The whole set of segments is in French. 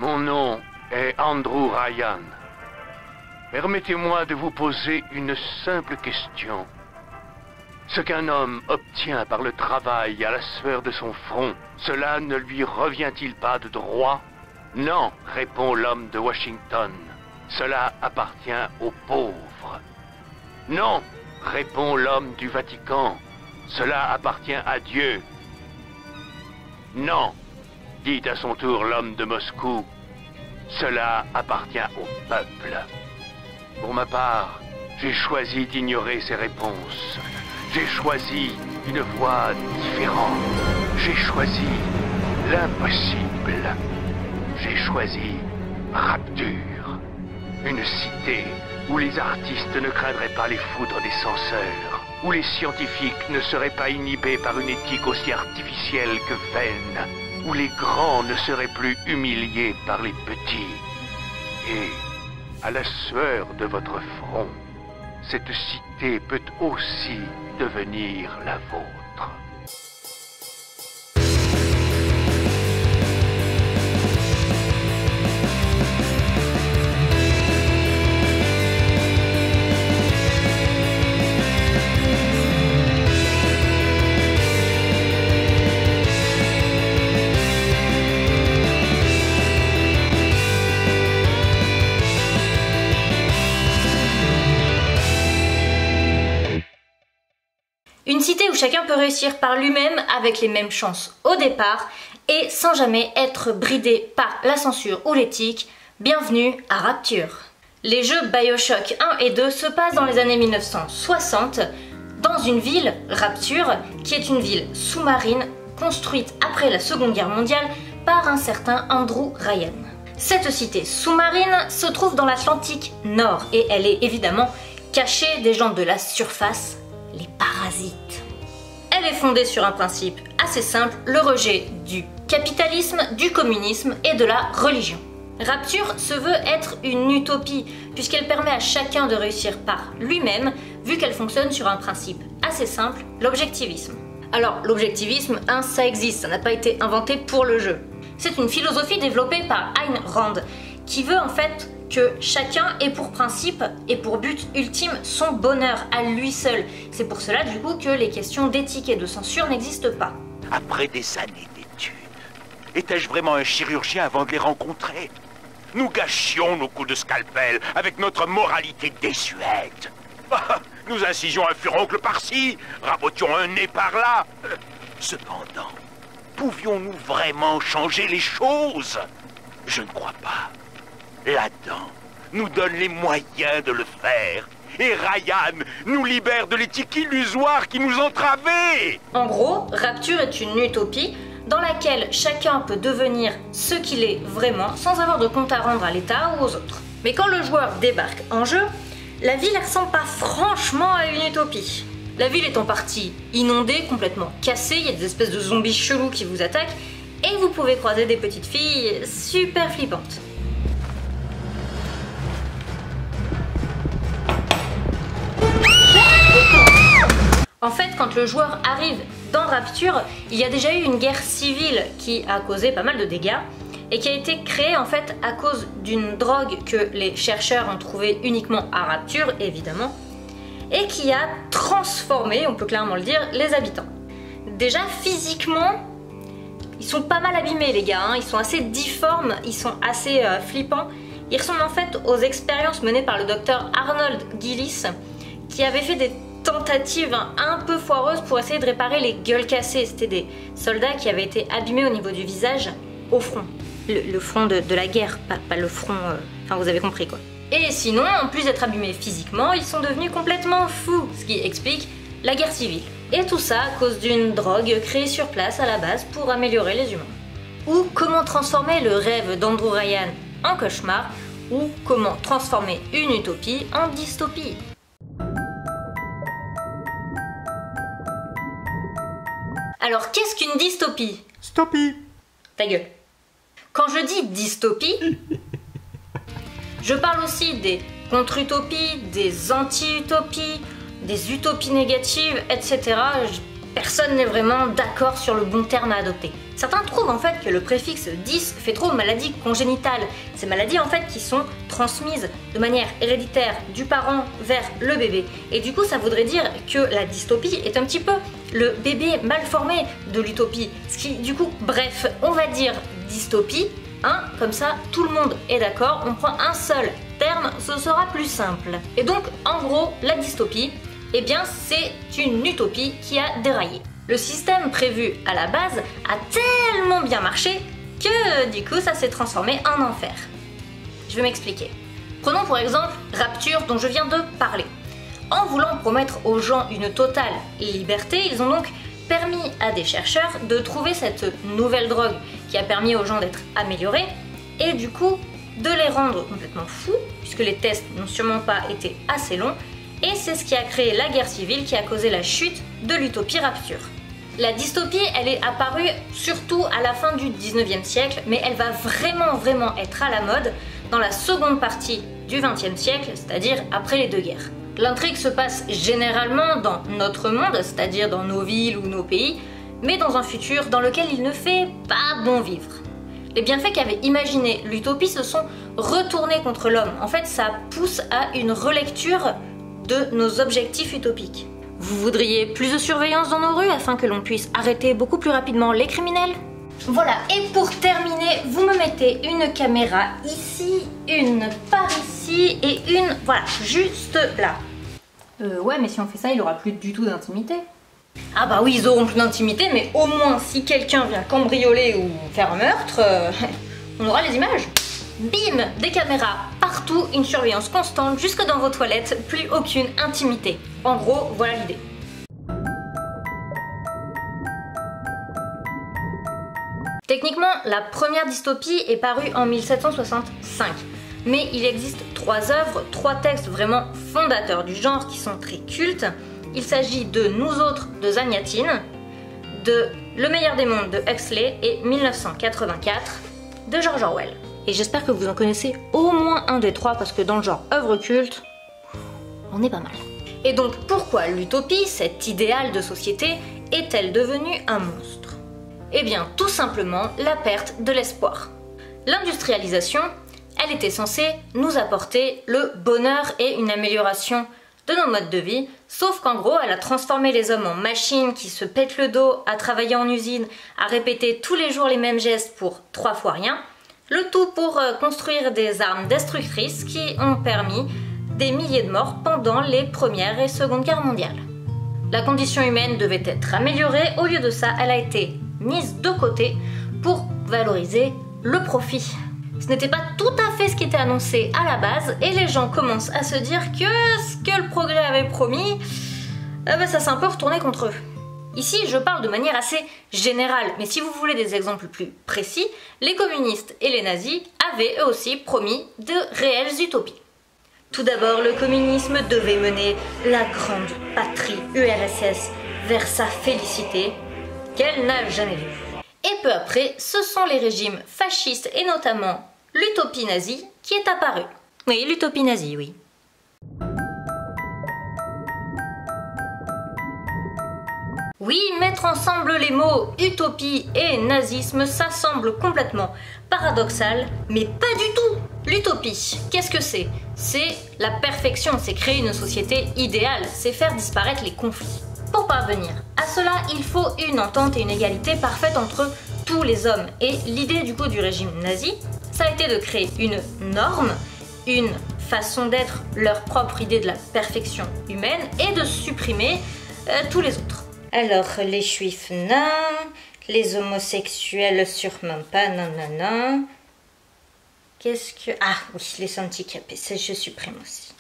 Mon nom est Andrew Ryan. Permettez-moi de vous poser une simple question. Ce qu'un homme obtient par le travail à la sueur de son front, cela ne lui revient-il pas de droit? Non, répond l'homme de Washington. Cela appartient aux pauvres. Non, répond l'homme du Vatican. Cela appartient à Dieu. Non, dit à son tour l'homme de Moscou. Cela appartient au peuple. Pour ma part, j'ai choisi d'ignorer ces réponses. J'ai choisi une voie différente. J'ai choisi l'impossible. J'ai choisi Rapture. Une cité où les artistes ne craindraient pas les foudres des censeurs, où les scientifiques ne seraient pas inhibés par une éthique aussi artificielle que vaine, où les grands ne seraient plus humiliés par les petits. Et, à la sueur de votre front, cette cité peut aussi devenir la vôtre. Une cité où chacun peut réussir par lui-même avec les mêmes chances au départ et sans jamais être bridé par la censure ou l'éthique. Bienvenue à Rapture. Les jeux BioShock 1 et 2 se passent dans les années 1960 dans une ville, Rapture, qui est une ville sous-marine construite après la Seconde Guerre mondiale par un certain Andrew Ryan. Cette cité sous-marine se trouve dans l'Atlantique Nord et elle est évidemment cachée des gens de la surface, les parasites. Elle est fondée sur un principe assez simple, le rejet du capitalisme, du communisme et de la religion. Rapture se veut être une utopie, puisqu'elle permet à chacun de réussir par lui-même, vu qu'elle fonctionne sur un principe assez simple, l'objectivisme. Alors, l'objectivisme, ça existe, ça n'a pas été inventé pour le jeu. C'est une philosophie développée par Ayn Rand, qui veut en fait que chacun ait pour principe et pour but ultime son bonheur à lui seul. C'est pour cela du coup que les questions d'éthique et de censure n'existent pas. Après des années d'études, étais-je vraiment un chirurgien avant de les rencontrer? Nous gâchions nos coups de scalpel avec notre moralité désuète. Nous incisions un furoncle par-ci, rabotions un nez par-là. Cependant, pouvions-nous vraiment changer les choses? Je ne crois pas. L'Adam nous donne les moyens de le faire. Et Ryan nous libère de l'éthique illusoire qui nous entravait. En gros, Rapture est une utopie dans laquelle chacun peut devenir ce qu'il est vraiment sans avoir de compte à rendre à l'État ou aux autres. Mais quand le joueur débarque en jeu, la ville ne ressemble pas franchement à une utopie. La ville est en partie inondée, complètement cassée, il y a des espèces de zombies chelous qui vous attaquent, et vous pouvez croiser des petites filles super flippantes. En fait, quand le joueur arrive dans Rapture, il y a déjà eu une guerre civile qui a causé pas mal de dégâts et qui a été créée en fait à cause d'une drogue que les chercheurs ont trouvée uniquement à Rapture, évidemment, et qui a transformé, on peut clairement le dire, les habitants. Déjà, physiquement, ils sont pas mal abîmés les gars, ils sont assez difformes, ils sont assez flippants. Ils ressemblent en fait aux expériences menées par le docteur Arnold Gillis, qui avait fait des tentative un peu foireuse pour essayer de réparer les gueules cassées. C'était des soldats qui avaient été abîmés au niveau du visage au front. Le front de la guerre, pas le front... Enfin, vous avez compris quoi. Et sinon, en plus d'être abîmés physiquement, ils sont devenus complètement fous, ce qui explique la guerre civile. Et tout ça à cause d'une drogue créée sur place à la base pour améliorer les humains. Ou comment transformer le rêve d'Andrew Ryan en cauchemar, ou comment transformer une utopie en dystopie. Alors, qu'est-ce qu'une dystopie? Stopie. Ta gueule. Quand je dis dystopie, je parle aussi des contre-utopies, des anti-utopies, des utopies négatives, etc. personne n'est vraiment d'accord sur le bon terme à adopter. Certains trouvent en fait que le préfixe 10 fait trop maladie congénitale. Ces maladies en fait qui sont transmises de manière héréditaire du parent vers le bébé. Et du coup ça voudrait dire que la dystopie est un petit peu le bébé mal formé de l'utopie. Ce qui du coup, bref, on va dire dystopie, hein, comme ça tout le monde est d'accord, on prend un seul terme, ce sera plus simple. Et donc en gros la dystopie, eh bien c'est une utopie qui a déraillé. Le système prévu à la base a tellement bien marché que du coup ça s'est transformé en enfer. Je vais m'expliquer. Prenons pour exemple Rapture dont je viens de parler. En voulant promettre aux gens une totale liberté, ils ont donc permis à des chercheurs de trouver cette nouvelle drogue qui a permis aux gens d'être améliorés et du coup de les rendre complètement fous puisque les tests n'ont sûrement pas été assez longs. Et c'est ce qui a créé la guerre civile qui a causé la chute de l'utopie Rapture. La dystopie, elle est apparue surtout à la fin du 19e siècle, mais elle va vraiment être à la mode dans la seconde partie du 20e siècle, c'est-à-dire après les deux guerres. L'intrigue se passe généralement dans notre monde, c'est-à-dire dans nos villes ou nos pays, mais dans un futur dans lequel il ne fait pas bon vivre. Les bienfaits qu'avait imaginé l'utopie se sont retournés contre l'homme. En fait, ça pousse à une relecture de nos objectifs utopiques. Vous voudriez plus de surveillance dans nos rues afin que l'on puisse arrêter beaucoup plus rapidement les criminels? Voilà, et pour terminer, vous me mettez une caméra ici, une par ici et une, voilà, juste là. Ouais, mais si on fait ça, il aura plus du tout d'intimité. Ah bah oui, ils auront plus d'intimité, mais au moins si quelqu'un vient cambrioler ou faire un meurtre, on aura les images. Bim! Des caméras partout, une surveillance constante jusque dans vos toilettes, plus aucune intimité. En gros, voilà l'idée. Techniquement, la première dystopie est parue en 1765. Mais il existe 3 œuvres, 3 textes vraiment fondateurs du genre qui sont très cultes. Il s'agit de Nous autres de Zagnatine, de Le meilleur des mondes de Huxley et 1984 de George Orwell. Et j'espère que vous en connaissez au moins un des 3 parce que dans le genre œuvre culte, on est pas mal. Et donc pourquoi l'utopie, cet idéal de société, est-elle devenue un monstre? Eh bien tout simplement la perte de l'espoir. L'industrialisation, elle était censée nous apporter le bonheur et une amélioration de nos modes de vie, sauf qu'en gros elle a transformé les hommes en machines qui se pètent le dos à travailler en usine, à répéter tous les jours les mêmes gestes pour 3 fois rien. Le tout pour construire des armes destructrices qui ont permis des milliers de morts pendant les Premières et Secondes Guerres mondiales. La condition humaine devait être améliorée, au lieu de ça, elle a été mise de côté pour valoriser le profit. Ce n'était pas tout à fait ce qui était annoncé à la base et les gens commencent à se dire que ce que le progrès avait promis, ça s'est un peu retourné contre eux. Ici, je parle de manière assez générale, mais si vous voulez des exemples plus précis, les communistes et les nazis avaient eux aussi promis de réelles utopies. Tout d'abord, le communisme devait mener la grande patrie URSS vers sa félicité, qu'elle n'a jamais vue. Et peu après, ce sont les régimes fascistes et notamment l'utopie nazie qui est apparue. Oui, l'utopie nazie, oui. Oui, mettre ensemble les mots utopie et nazisme, ça semble complètement paradoxal, mais pas du tout. L'utopie, qu'est-ce que c'est? C'est la perfection, c'est créer une société idéale, c'est faire disparaître les conflits. Pour parvenir à cela, il faut une entente et une égalité parfaite entre tous les hommes. Et l'idée du coup du régime nazi, ça a été de créer une norme, une façon d'être, leur propre idée de la perfection humaine et de supprimer tous les autres. Alors, les juifs, non. Les homosexuels, sûrement pas, non, non, non. Qu'est-ce que... Ah oui, les handicapés, ça je supprime aussi.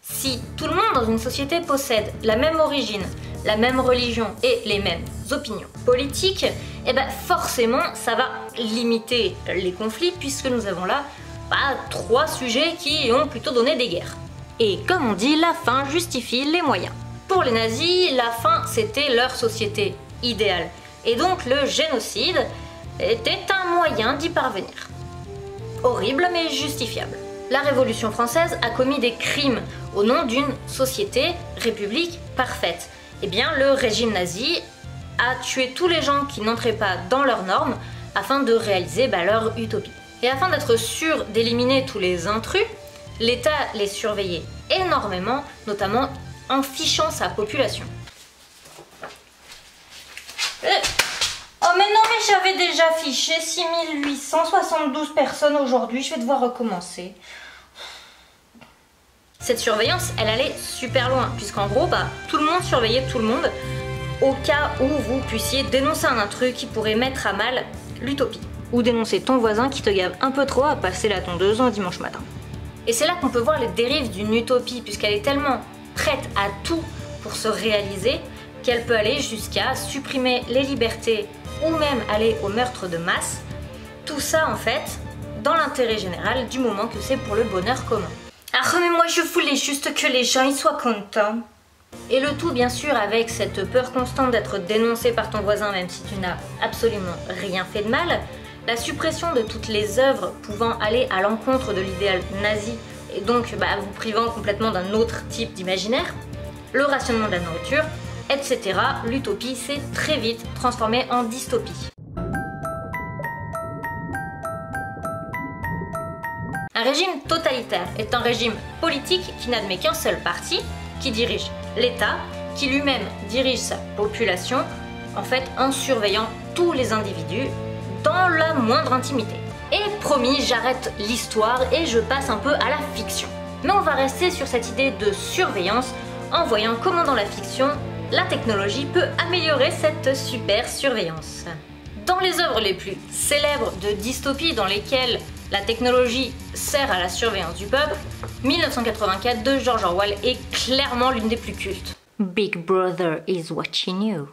Si tout le monde dans une société possède la même origine, la même religion et les mêmes opinions politiques, eh ben forcément ça va limiter les conflits puisque nous avons là 3 sujets qui ont plutôt donné des guerres. Et comme on dit, la fin justifie les moyens. Pour les nazis, la fin c'était leur société idéale. Et donc le génocide était un moyen d'y parvenir. Horrible mais justifiable. La Révolution française a commis des crimes au nom d'une société, république parfaite. Eh bien, le régime nazi a tué tous les gens qui n'entraient pas dans leurs normes afin de réaliser leur utopie. Et afin d'être sûr d'éliminer tous les intrus, l'État les surveillait énormément, notamment en fichant sa population. Oh mais non, mais j'avais déjà fiché 6872 personnes aujourd'hui, je vais devoir recommencer. Cette surveillance, elle allait super loin, puisqu'en gros, tout le monde surveillait tout le monde, au cas où vous puissiez dénoncer un intrus qui pourrait mettre à mal l'utopie. Ou dénoncer ton voisin qui te gave un peu trop à passer la tondeuse un dimanche matin. Et c'est là qu'on peut voir les dérives d'une utopie, puisqu'elle est tellement prête à tout pour se réaliser, qu'elle peut aller jusqu'à supprimer les libertés, ou même aller au meurtre de masse. Tout ça, en fait, dans l'intérêt général, du moment que c'est pour le bonheur commun. Ah mais moi je voulais juste que les gens y soient contents. Et le tout bien sûr avec cette peur constante d'être dénoncé par ton voisin même si tu n'as absolument rien fait de mal, la suppression de toutes les œuvres pouvant aller à l'encontre de l'idéal nazi et donc vous privant complètement d'un autre type d'imaginaire, le rationnement de la nourriture, etc. L'utopie s'est très vite transformée en dystopie. Un régime totalitaire est un régime politique qui n'admet qu'un seul parti, qui dirige l'État, qui lui-même dirige sa population, en fait en surveillant tous les individus dans la moindre intimité. Et promis, j'arrête l'histoire et je passe un peu à la fiction. Mais on va rester sur cette idée de surveillance en voyant comment dans la fiction, la technologie peut améliorer cette super surveillance. Dans les œuvres les plus célèbres de dystopie dans lesquelles la technologie sert à la surveillance du peuple, 1984 de George Orwell est clairement l'une des plus cultes. Big Brother is watching you.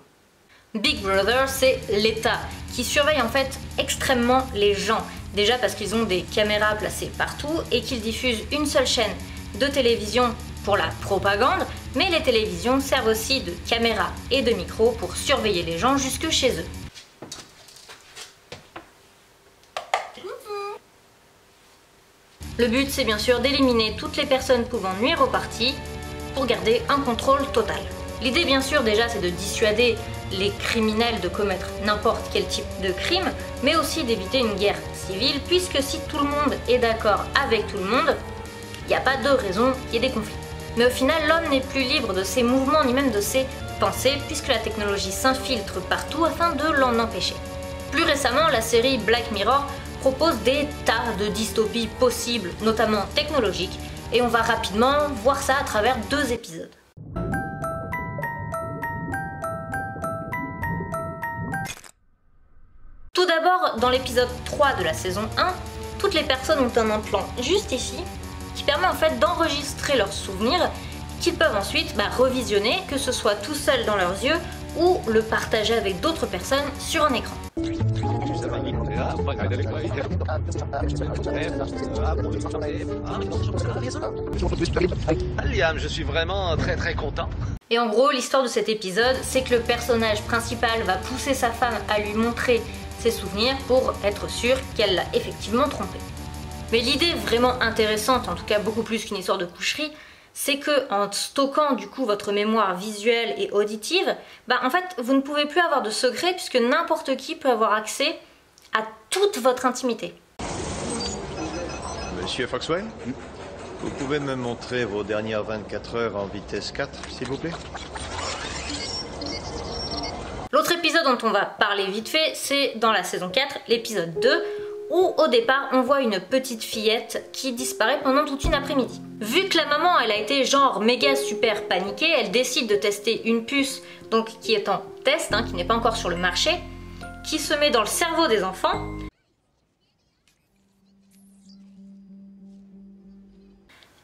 Big Brother, c'est l'État qui surveille en fait extrêmement les gens. Déjà parce qu'ils ont des caméras placées partout et qu'ils diffusent une seule chaîne de télévision pour la propagande, mais les télévisions servent aussi de caméras et de micros pour surveiller les gens jusque chez eux. Le but, c'est bien sûr d'éliminer toutes les personnes pouvant nuire au parti pour garder un contrôle total. L'idée, bien sûr, déjà, c'est de dissuader les criminels de commettre n'importe quel type de crime, mais aussi d'éviter une guerre civile, puisque si tout le monde est d'accord avec tout le monde, il n'y a pas de raison qu'il y ait des conflits. Mais au final, l'homme n'est plus libre de ses mouvements ni même de ses pensées, puisque la technologie s'infiltre partout afin de l'en empêcher. Plus récemment, la série Black Mirror propose des tas de dystopies possibles, notamment technologiques, et on va rapidement voir ça à travers 2 épisodes. Tout d'abord, dans l'épisode 3 de la saison 1, toutes les personnes ont un implant juste ici, qui permet en fait d'enregistrer leurs souvenirs, qu'ils peuvent ensuite revisionner, que ce soit tout seul dans leurs yeux, ou le partager avec d'autres personnes sur un écran. Liam, je suis vraiment très content. Et en gros, l'histoire de cet épisode, c'est que le personnage principal va pousser sa femme à lui montrer ses souvenirs pour être sûr qu'elle l'a effectivement trompé. Mais l'idée vraiment intéressante, en tout cas beaucoup plus qu'une histoire de coucherie, c'est que en stockant du coup votre mémoire visuelle et auditive, en fait vous ne pouvez plus avoir de secret puisque n'importe qui peut avoir accès à toute votre intimité. Monsieur Foxwell, vous pouvez me montrer vos dernières 24 heures en vitesse 4, s'il vous plaît? L'autre épisode dont on va parler vite fait, c'est dans la saison 4, l'épisode 2, où au départ on voit une petite fillette qui disparaît pendant toute une après-midi. Vu que la maman elle a été genre méga super paniquée, elle décide de tester une puce donc qui est en test, qui n'est pas encore sur le marché, qui se met dans le cerveau des enfants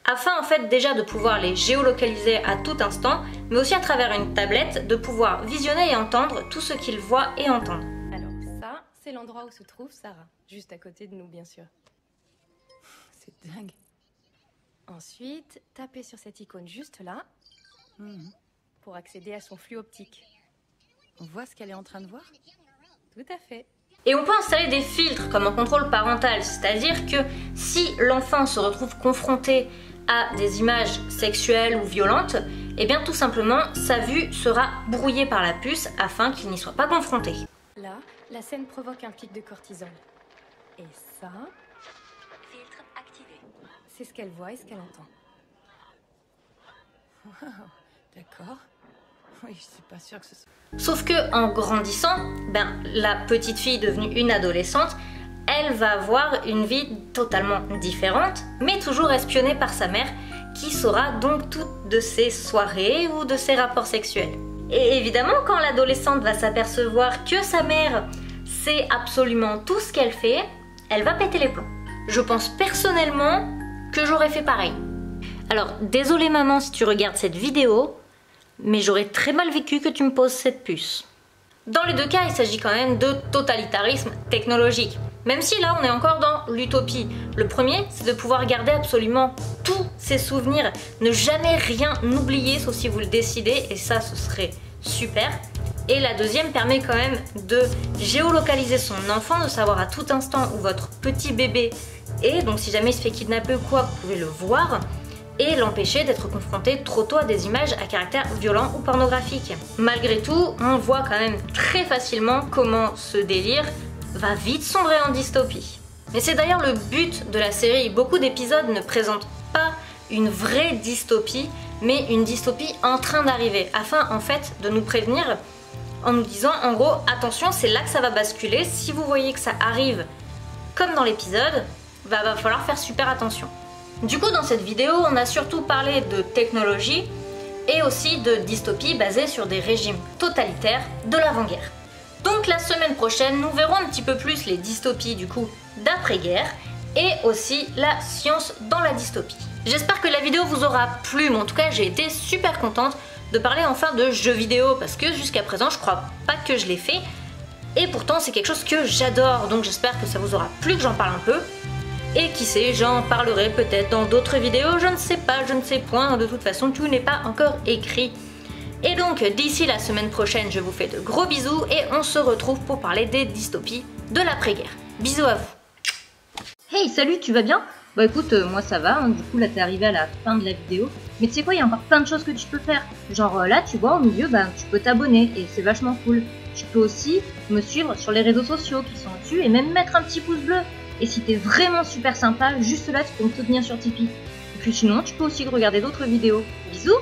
afin en fait déjà de pouvoir les géolocaliser à tout instant, mais aussi à travers une tablette de pouvoir visionner et entendre tout ce qu'ils voient et entendent. Alors ça, c'est l'endroit où se trouve Sarah, juste à côté de nous bien sûr. C'est dingue. Ensuite, tapez sur cette icône juste là pour accéder à son flux optique. On voit ce qu'elle est en train de voir? Tout à fait. Et on peut installer des filtres comme un contrôle parental, c'est-à-dire que si l'enfant se retrouve confronté à des images sexuelles ou violentes, eh bien tout simplement sa vue sera brouillée par la puce afin qu'il n'y soit pas confronté. Là, la scène provoque un pic de cortisol. Et ça... Filtre activé. C'est ce qu'elle voit et ce qu'elle entend. Wow, d'accord. Oui, je suis pas sûre que ce soit... Sauf que en grandissant, la petite fille devenue une adolescente, elle va avoir une vie totalement différente, mais toujours espionnée par sa mère, qui saura donc toutes de ses soirées ou de ses rapports sexuels. Et évidemment, quand l'adolescente va s'apercevoir que sa mère sait absolument tout ce qu'elle fait, elle va péter les plombs. Je pense personnellement que j'aurais fait pareil. Alors, désolée maman si tu regardes cette vidéo, mais j'aurais très mal vécu que tu me poses cette puce. Dans les deux cas, il s'agit quand même de totalitarisme technologique. Même si là, on est encore dans l'utopie. Le premier, c'est de pouvoir garder absolument tous ses souvenirs, ne jamais rien oublier, sauf si vous le décidez, et ça, ce serait super. Et la deuxième permet quand même de géolocaliser son enfant, de savoir à tout instant où votre petit bébé est. Donc si jamais il se fait kidnapper ou quoi, vous pouvez le voir. Et l'empêcher d'être confronté trop tôt à des images à caractère violent ou pornographique. Malgré tout, on voit quand même très facilement comment ce délire va vite sombrer en dystopie. Mais c'est d'ailleurs le but de la série. Beaucoup d'épisodes ne présentent pas une vraie dystopie, mais une dystopie en train d'arriver, afin en fait de nous prévenir en nous disant en gros, attention, c'est là que ça va basculer, si vous voyez que ça arrive comme dans l'épisode, va falloir faire super attention. Du coup, dans cette vidéo, on a surtout parlé de technologie et aussi de dystopie basée sur des régimes totalitaires de l'avant-guerre. Donc la semaine prochaine, nous verrons un petit peu plus les dystopies du coup d'après-guerre et aussi la science dans la dystopie. J'espère que la vidéo vous aura plu, mais en tout cas j'ai été super contente de parler enfin de jeux vidéo parce que jusqu'à présent je crois pas que je l'ai fait et pourtant c'est quelque chose que j'adore, donc j'espère que ça vous aura plu que j'en parle un peu. Et qui sait, j'en parlerai peut-être dans d'autres vidéos, je ne sais pas, je ne sais point, de toute façon tout n'est pas encore écrit. Et donc d'ici la semaine prochaine, je vous fais de gros bisous et on se retrouve pour parler des dystopies de l'après-guerre. Bisous à vous. Hey, salut, tu vas bien? Bah écoute, moi ça va, hein, du coup là t'es arrivé à la fin de la vidéo. Mais tu sais quoi, il y a encore plein de choses que tu peux faire. Genre là, tu vois, au milieu, tu peux t'abonner et c'est vachement cool. Tu peux aussi me suivre sur les réseaux sociaux qui sont dessus et même mettre un petit pouce bleu. Et si t'es vraiment super sympa, juste là tu peux me soutenir sur Tipeee. Et puis sinon, tu peux aussi regarder d'autres vidéos. Bisous!